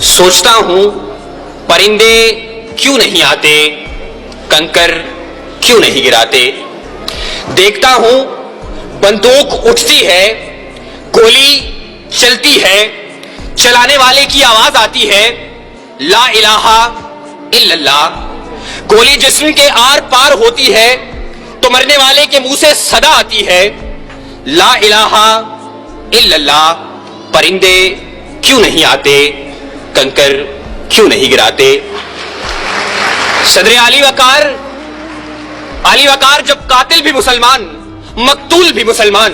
सोचता हूं परिंदे क्यों नहीं आते, कंकर क्यों नहीं गिराते। देखता हूं बंदूक उठती है, गोली चलती है, चलाने वाले की आवाज आती है ला इलाहा इल्लल्लाह। गोली जिस्म के आर पार होती है तो मरने वाले के मुंह से सदा आती है ला इलाहा इल्लल्लाह। परिंदे क्यों नहीं आते, कंकर क्यों नहीं गिराते। सदर अली वकार जब कातिल भी मुसलमान, मकतूल भी मुसलमान।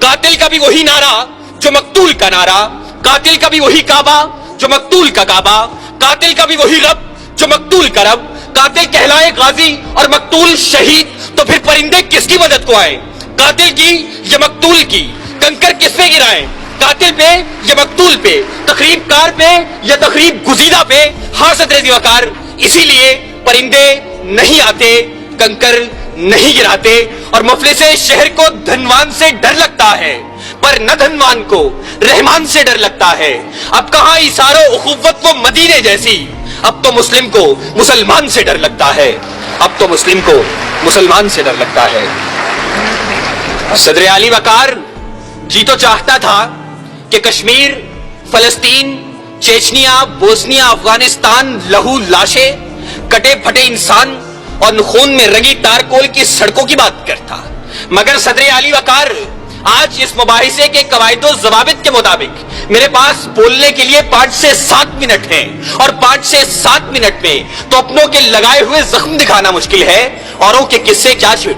कातिल का भी वही नारा जो मकतूल का नारा, कातिल का भी वही काबा जो मकतूल का काबा, कातिल का भी वही रब जो मकतूल का रब। कातिल कहलाए गाजी और मकतूल शहीद, तो फिर परिंदे किसकी मदद को आए, कातिल की या मकतूल की। कंकर किस पे गिराए, कातिल पे या मकतूल पे, तकरीबकार पे या तकरीब गुजीदा पे। हाँ सदर वकार, इसीलिए परिंदे नहीं आते, कंकर नहीं गिराते। और मुफलिसे शहर को धनवान से डर लगता है, पर न धनवान को रहमान से डर लगता है। अब कहां इशारो उखुव्वत वो मदीने जैसी, अब तो मुस्लिम को मुसलमान से डर लगता है, अब तो मुस्लिम को मुसलमान से डर लगता है। सदर अली वकार जी तो चाहता था कि कश्मीर, फलस्तीन, चेचनिया, बोस्निया, अफगानिस्तान, लहू लाशें, कटे फटे इंसान और खून में रंगी तारकोल की सड़कों की बात करता। मगर सदर अली वकार आज इस मुबाहिसे के कवायदो ज़वाबित के मुताबिक मेरे पास बोलने के लिए 5 से 7 मिनट हैं, और 5 से 7 मिनट में तो अपनों के लगाए हुए जख्म दिखाना मुश्किल है, औरों के किस्से क्या छुट।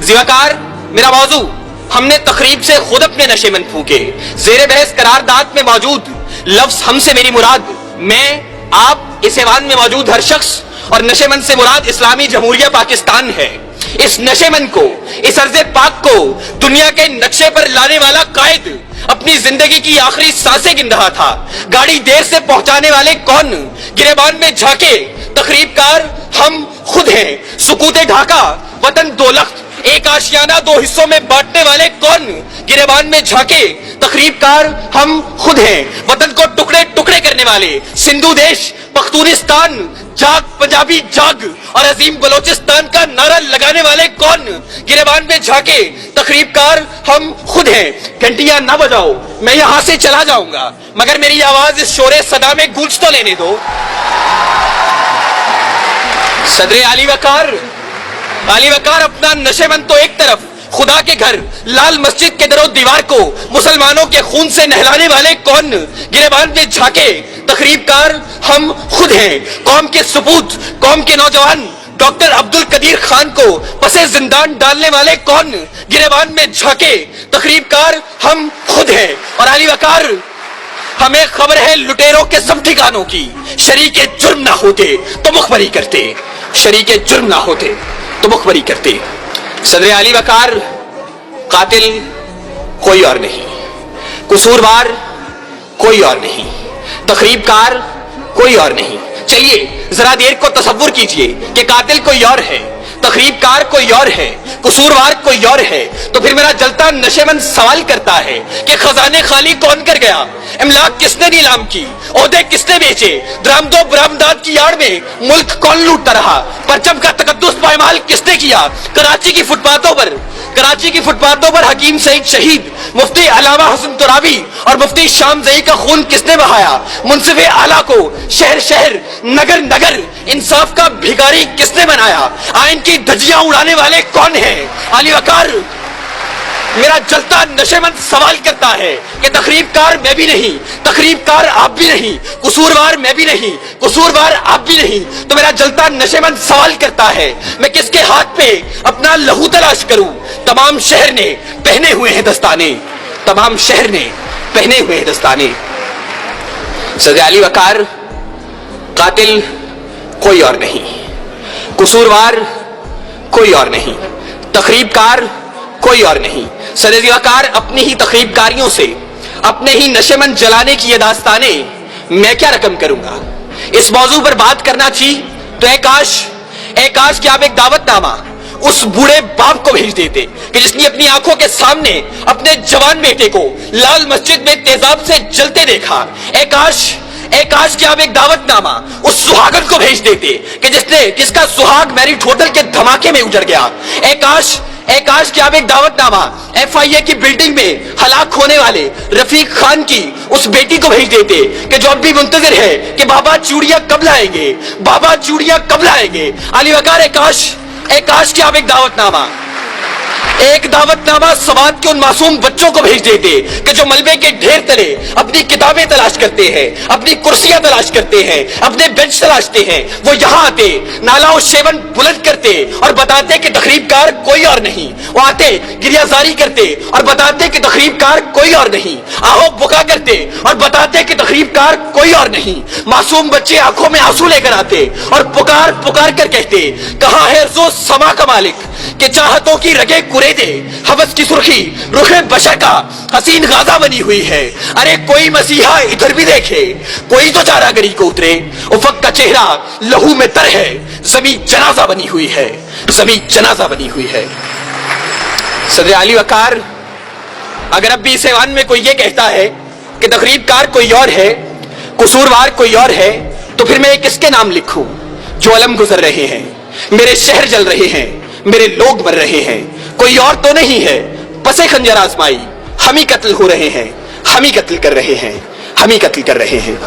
जिवाकार मेरा मौजू, हमने तकरीब से खुद अपने नशेमंद फूके। जेर बहस करारदाद में मौजूद लफ्ज हमसे मेरी मुराद, मैं, आप, इस ऐवान में मौजूद हर शख्स, और नशेमंद से मुराद इस्लामी जमहूरिया पाकिस्तान है। इस नशेमंद को, इस अर्ज़े पाक को दुनिया के नक्शे पर लाने वाला कायद अपनी जिंदगी की आखिरी सांसें गिन रहा था। गाड़ी देर से पहुंचाने वाले कौन, गिरेबान में झांके तकरीबकार हम खुद हैं। सुकूते ढाका, वतन दो लख्त, एक आशियाना 2 हिस्सों में बांटने वाले कौन, गिरेबान में झांके तकरीबकार हम खुद हैं। वतन को टुकड़े टुकड़े करने वाले सिंधु देश, पख्तूनिस्तान, जाग पंजाबी जाग और अजीम बलोचिस्तान का नारा लगाने वाले कौन, गिरेबान में झांके तकरीबकार हम खुद हैं। घंटियां ना बजाओ, मैं यहां से चला जाऊंगा, मगर मेरी आवाज इस शोरे सदा में गूंज तो लेने दो। सदर अली वकार अपना नशेमंद तो एक तरफ, खुदा के घर, लाल मस्जिद के दरो दीवार को मुसलमानों के खून से नहलाने वाले कौन, गिरेबान में झांके तकरीबकार हम खुद हैं। कौम के सपूत, कौम के नौजवान डॉक्टर अब्दुल कदीर खान को पसे जिंदान डालने वाले कौन, गिरेबान में झांके तकरीबकार हम खुद हैं। और अली वकार हमें खबर है लुटेरों के सब ठिकानों की, शरीके जुर्म ना होते तो मुखबरी करते, शरीके जुर्म ना होते तो मुखबरी करते। सदर अली वकार कातिल कोई और नहीं, कसूरवार कोई और नहीं, तकरीबकार कोई और नहीं। चलिए जरा देर को तसव्वुर कीजिए कि कातिल कोई और है, तकरीबकार कोई और है, कसूरवार कोई और है। तो फिर मेरा जलता नशेमंद सवाल करता है कि खजाने खाली कौन कर गया, इमलाक किसने नीलाम की, ओहदे किसने बेचे, दरामदो बरामदाद की आड़ में मुल्क कौन लूटता रहा, परचम का तकद्दुस पायमाल किसने किया। कराची की फुटपाथों पर हकीम सईद शहीद, मुफ्ती अलामा हसन तुराबी और मुफ्ती शाम जई का खून किसने बहाया। मुंसिफे आला को शहर शहर, नगर नगर इंसाफ का भिखारी किसने बनाया। आइन की धज्जियां उड़ाने वाले कौन है। अली वकार मेरा जलता नशेमंद सवाल करता है कि तकरीबकार मैं भी नहीं, तकरीबकार आप भी नहीं, कसूरवार मैं भी नहीं, कसूरवार आप भी नहीं। तो मेरा जलता नशेमंद सवाल करता है मैं किसके हाथ पे अपना लहू तलाश करूं। तमाम शहर ने पहने हुए हैं दस्ताने, तमाम शहर ने पहने हुए हैं दस्ताने। सदर अली वकार कातिल कोई और नहीं, कसूरवार कोई और नहीं, तकरीबकार कोई और नहीं। सदर वकार अपनी ही तकरीबकारियों से, अपने ही नशेमंद जलाने की ये दास्ताने मैं क्या रकम करूंगा। इस मौजू पर बात करना थी तो ए काश कि आप एक दावतनामा उस बूढ़े बाप को भेज देते कि जिसने अपनी आंखों के सामने अपने जवान बेटे को लाल मस्जिद में तेजाब से जलते देखा। ए काश कि आप एक दावतनामा उस सुहागन को भेज देते कि जिसका सुहाग मैरिट होटल के धमाके में उजड़ गया। ए काश कि आप एक दावतनामा FIA की बिल्डिंग में हलाक होने वाले रफीक खान की उस बेटी को भेज देते कि जो अब भी मुंतजिर है कि बाबा चूड़ियां कब लाएंगे, बाबा चूड़ियां कब लाएंगे। अली वकार ए काश कि आप एक दावतनामा समाज के उन मासूम बच्चों को भेज देते कि जो मलबे के ढेर तले अपनी किताबें तलाश करते हैं, अपनी कुर्सियां तलाश करते हैं, अपने बेंच तलाशते हैं। वो यहाँ आते, नाला और शेवन बुलंद करते और बताते कि तखरीबकार कोई और नहीं। वो आते, गिरियाजारी करते और बताते कि तखरीबकार कोई और नहीं। आहो बुका करते और बताते कि तखरीबकार कोई और नहीं। मासूम बच्चे आंखों में आंसू लेकर आते और पुकार पुकार कर कहते, कहाँ है जो समा का मालिक कि चाहतों की रगे कुरेदे, हवस की सुर्खी रुखे बशर का हसीन गाजा बनी हुई है। अरे कोई मसीहा इधर भी देखे, कोई तो चारागरी को उतरे। उफक का चेहरा लहू में तर है, जमीन जनाजा बनी हुई है, जमीन जनाजा बनी हुई है। सदर अली वकार, अगर अब भी इस ऐवान में कोई ये कहता है कि तकरीबकार कोई और है, कसूरवार कोई और है, तो फिर मैं किसके नाम लिखूं? जो अलम गुजर रहे हैं, मेरे शहर जल रहे हैं, मेरे लोग मर रहे हैं, कोई और तो नहीं है। पसे खंजर आजमाई, हम ही कत्ल हो रहे हैं, हम ही कत्ल कर रहे हैं, हम ही कत्ल कर रहे हैं।